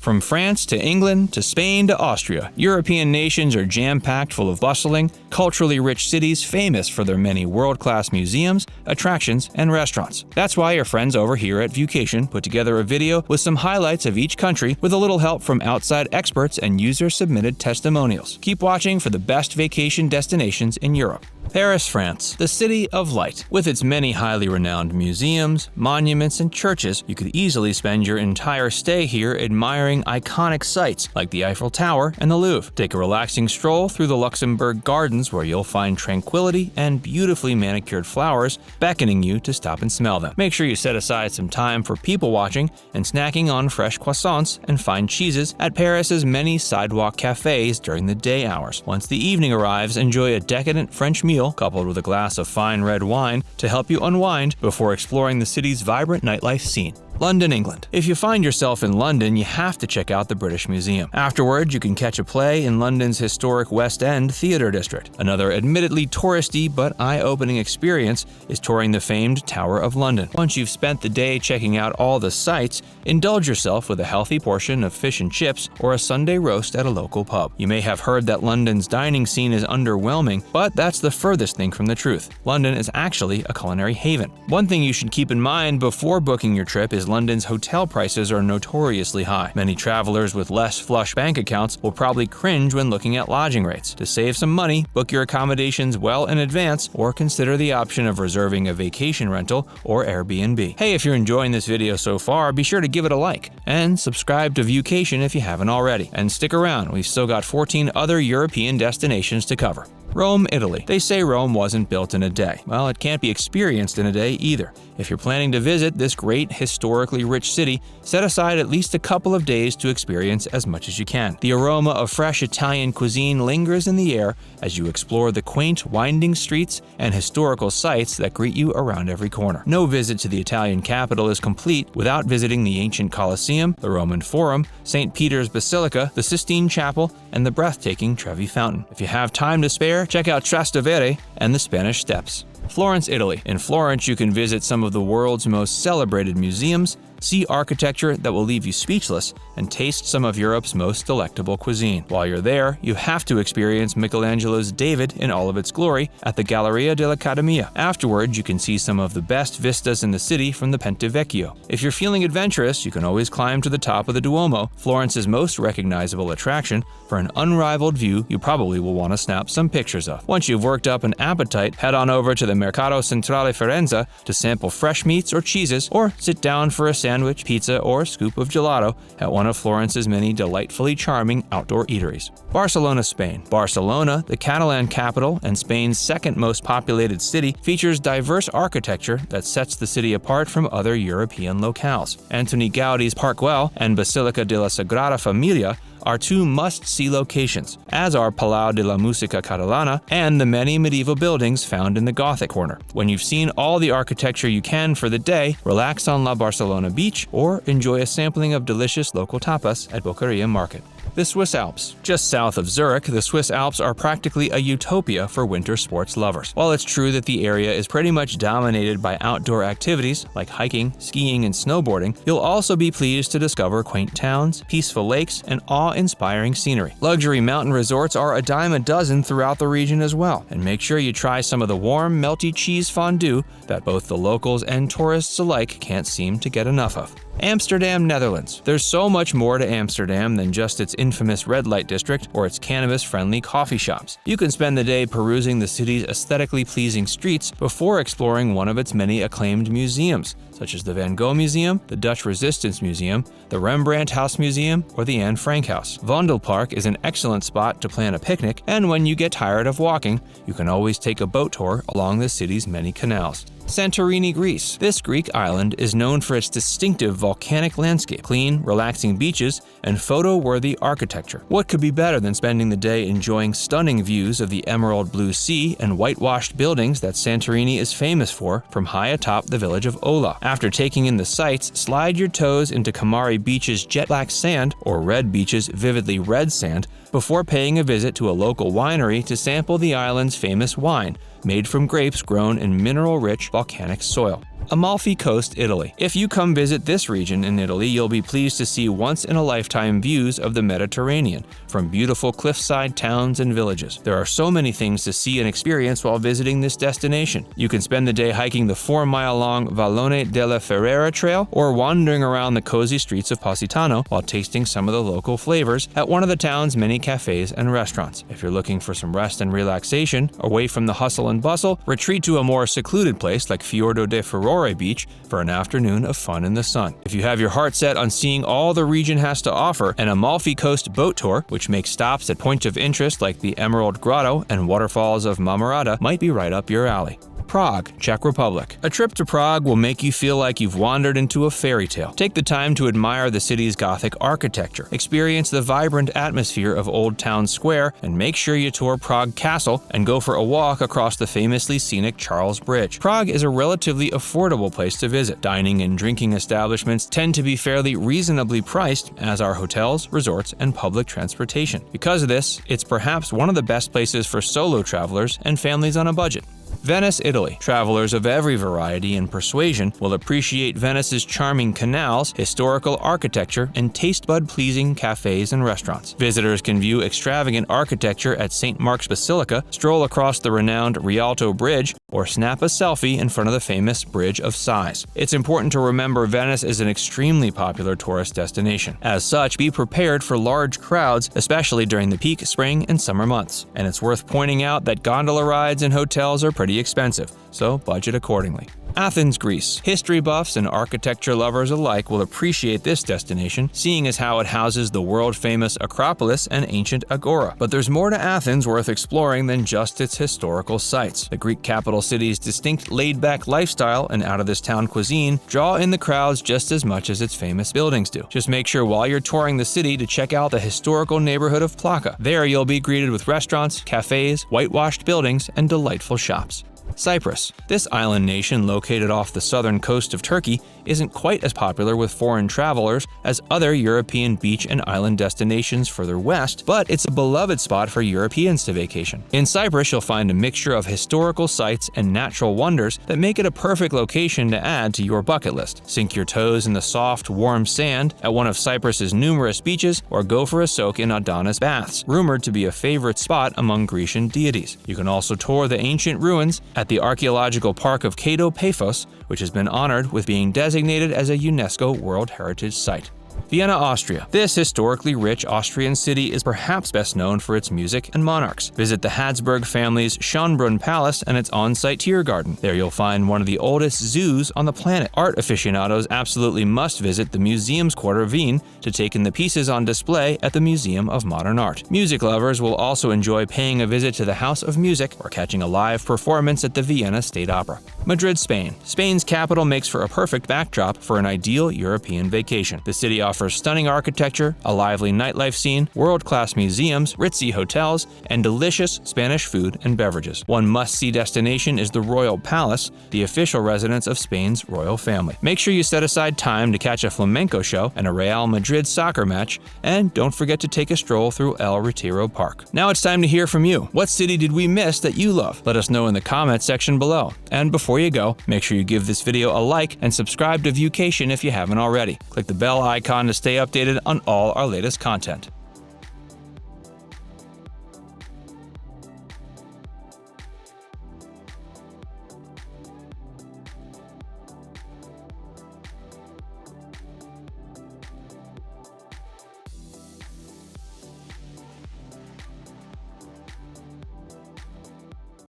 From France to England to Spain to Austria, European nations are jam-packed full of bustling, culturally rich cities famous for their many world-class museums, attractions, and restaurants. That's why your friends over here at Vucation put together a video with some highlights of each country with a little help from outside experts and user-submitted testimonials. Keep watching for the best vacation destinations in Europe. Paris, France, the city of light. With its many highly renowned museums, monuments, and churches, you could easily spend your entire stay here admiring iconic sights like the Eiffel Tower and the Louvre. Take a relaxing stroll through the Luxembourg Gardens where you'll find tranquility and beautifully manicured flowers beckoning you to stop and smell them. Make sure you set aside some time for people watching and snacking on fresh croissants and fine cheeses at Paris's many sidewalk cafes during the day hours. Once the evening arrives, enjoy a decadent French meal coupled with a glass of fine red wine to help you unwind before exploring the city's vibrant nightlife scene. London, England. If you find yourself in London, you have to check out the British Museum. Afterwards, you can catch a play in London's historic West End Theatre District. Another admittedly touristy but eye-opening experience is touring the famed Tower of London. Once you've spent the day checking out all the sights, indulge yourself with a healthy portion of fish and chips or a Sunday roast at a local pub. You may have heard that London's dining scene is underwhelming, but that's the furthest thing from the truth. London is actually a culinary haven. One thing you should keep in mind before booking your trip is London's hotel prices are notoriously high. Many travelers with less flush bank accounts will probably cringe when looking at lodging rates. To save some money, book your accommodations well in advance or consider the option of reserving a vacation rental or Airbnb. Hey, if you're enjoying this video so far, be sure to give it a like and subscribe to Vucation if you haven't already. And stick around, we've still got 14 other European destinations to cover. Rome, Italy. They say Rome wasn't built in a day. Well, it can't be experienced in a day either. If you're planning to visit this great, historically rich city, set aside at least a couple of days to experience as much as you can. The aroma of fresh Italian cuisine lingers in the air as you explore the quaint, winding streets and historical sites that greet you around every corner. No visit to the Italian capital is complete without visiting the ancient Colosseum, the Roman Forum, St. Peter's Basilica, the Sistine Chapel, and the breathtaking Trevi Fountain. If you have time to spare, check out Trastevere and the Spanish Steps. Florence, Italy. In Florence, you can visit some of the world's most celebrated museums, see architecture that will leave you speechless, and taste some of Europe's most delectable cuisine. While you're there, you have to experience Michelangelo's David in all of its glory at the Galleria dell'Accademia. Afterwards, you can see some of the best vistas in the city from the Ponte Vecchio. If you're feeling adventurous, you can always climb to the top of the Duomo, Florence's most recognizable attraction, for an unrivaled view you probably will want to snap some pictures of. Once you've worked up an appetite, head on over to the Mercato Centrale Firenze to sample fresh meats or cheeses, or sit down for a sandwich, pizza, or scoop of gelato at one of Florence's many delightfully charming outdoor eateries. Barcelona, Spain. Barcelona, the Catalan capital and Spain's second most populated city, features diverse architecture that sets the city apart from other European locales. Antoni Gaudi's Park Güell and Basilica de la Sagrada Familia are two must-see locations, as are Palau de la Música Catalana and the many medieval buildings found in the Gothic corner. When you've seen all the architecture you can for the day, relax on La Barcelona beach or enjoy a sampling of delicious local tapas at Boqueria Market. The Swiss Alps. Just south of Zurich, the Swiss Alps are practically a utopia for winter sports lovers. While it's true that the area is pretty much dominated by outdoor activities like hiking, skiing, and snowboarding, you'll also be pleased to discover quaint towns, peaceful lakes, and awe-inspiring scenery. Luxury mountain resorts are a dime a dozen throughout the region as well, and make sure you try some of the warm, melty cheese fondue that both the locals and tourists alike can't seem to get enough of. Amsterdam, Netherlands. There's so much more to Amsterdam than just its infamous red light district or its cannabis-friendly coffee shops. You can spend the day perusing the city's aesthetically pleasing streets before exploring one of its many acclaimed museums, such as the Van Gogh Museum, the Dutch Resistance Museum, the Rembrandt House Museum, or the Anne Frank House. Vondelpark is an excellent spot to plan a picnic, and when you get tired of walking, you can always take a boat tour along the city's many canals. Santorini, Greece. This Greek island is known for its distinctive volcanic landscape, clean, relaxing beaches, and photo-worthy architecture. What could be better than spending the day enjoying stunning views of the emerald blue sea and whitewashed buildings that Santorini is famous for from high atop the village of Ola? After taking in the sights, slide your toes into Kamari Beach's jet black sand or Red Beach's vividly red sand before paying a visit to a local winery to sample the island's famous wine, made from grapes grown in mineral-rich volcanic soil. Amalfi Coast, Italy. If you come visit this region in Italy, you'll be pleased to see once-in-a-lifetime views of the Mediterranean, from beautiful cliffside towns and villages. There are so many things to see and experience while visiting this destination. You can spend the day hiking the 4-mile-long Vallone della Ferrara trail or wandering around the cozy streets of Positano while tasting some of the local flavors at one of the town's many cafes and restaurants. If you're looking for some rest and relaxation, away from the hustle and bustle, retreat to a more secluded place like Fiordo de Ferrore Beach for an afternoon of fun in the sun. If you have your heart set on seeing all the region has to offer, an Amalfi Coast boat tour, which makes stops at points of interest like the Emerald Grotto and waterfalls of Marmorada, might be right up your alley. Prague, Czech Republic. A trip to Prague will make you feel like you've wandered into a fairy tale. Take the time to admire the city's Gothic architecture, experience the vibrant atmosphere of Old Town Square, and make sure you tour Prague Castle and go for a walk across the famously scenic Charles Bridge. Prague is a relatively affordable place to visit. Dining and drinking establishments tend to be fairly reasonably priced, as are hotels, resorts, and public transportation. Because of this, it's perhaps one of the best places for solo travelers and families on a budget. Venice, Italy. Travelers of every variety and persuasion will appreciate Venice's charming canals, historical architecture, and taste-bud-pleasing cafes and restaurants. Visitors can view extravagant architecture at St. Mark's Basilica, stroll across the renowned Rialto Bridge, or snap a selfie in front of the famous Bridge of Sighs. It's important to remember Venice is an extremely popular tourist destination. As such, be prepared for large crowds, especially during the peak spring and summer months. And it's worth pointing out that gondola rides and hotels are pretty expensive, so budget accordingly. Athens, Greece. History buffs and architecture lovers alike will appreciate this destination, seeing as how it houses the world-famous Acropolis and ancient Agora. But there's more to Athens worth exploring than just its historical sites. The Greek capital city's distinct laid-back lifestyle and out-of-this-town cuisine draw in the crowds just as much as its famous buildings do. Just make sure while you're touring the city to check out the historical neighborhood of Plaka. There you'll be greeted with restaurants, cafes, whitewashed buildings, and delightful shops. Cyprus. This island nation located off the southern coast of Turkey isn't quite as popular with foreign travelers as other European beach and island destinations further west, but it's a beloved spot for Europeans to vacation. In Cyprus, you'll find a mixture of historical sites and natural wonders that make it a perfect location to add to your bucket list. Sink your toes in the soft, warm sand at one of Cyprus's numerous beaches, or go for a soak in Adonis baths, rumored to be a favorite spot among Grecian deities. You can also tour the ancient ruins at the archaeological park of Kato Paphos, which has been honored with being designated as a UNESCO World Heritage Site. Vienna, Austria. This historically rich Austrian city is perhaps best known for its music and monarchs. Visit the Habsburg family's Schönbrunn Palace and its on-site Tiergarten. There you'll find one of the oldest zoos on the planet. Art aficionados absolutely must visit the Museumsquartier Wien to take in the pieces on display at the Museum of Modern Art. Music lovers will also enjoy paying a visit to the House of Music or catching a live performance at the Vienna State Opera. Madrid, Spain. Spain's capital makes for a perfect backdrop for an ideal European vacation. The city offers stunning architecture, a lively nightlife scene, world-class museums, ritzy hotels, and delicious Spanish food and beverages. One must-see destination is the Royal Palace, the official residence of Spain's royal family. Make sure you set aside time to catch a flamenco show and a Real Madrid soccer match, and don't forget to take a stroll through El Retiro Park. Now it's time to hear from you. What city did we miss that you love? Let us know in the comments section below. And before you go, make sure you give this video a like and subscribe to Viewcation if you haven't already. Click the bell icon to stay updated on all our latest content.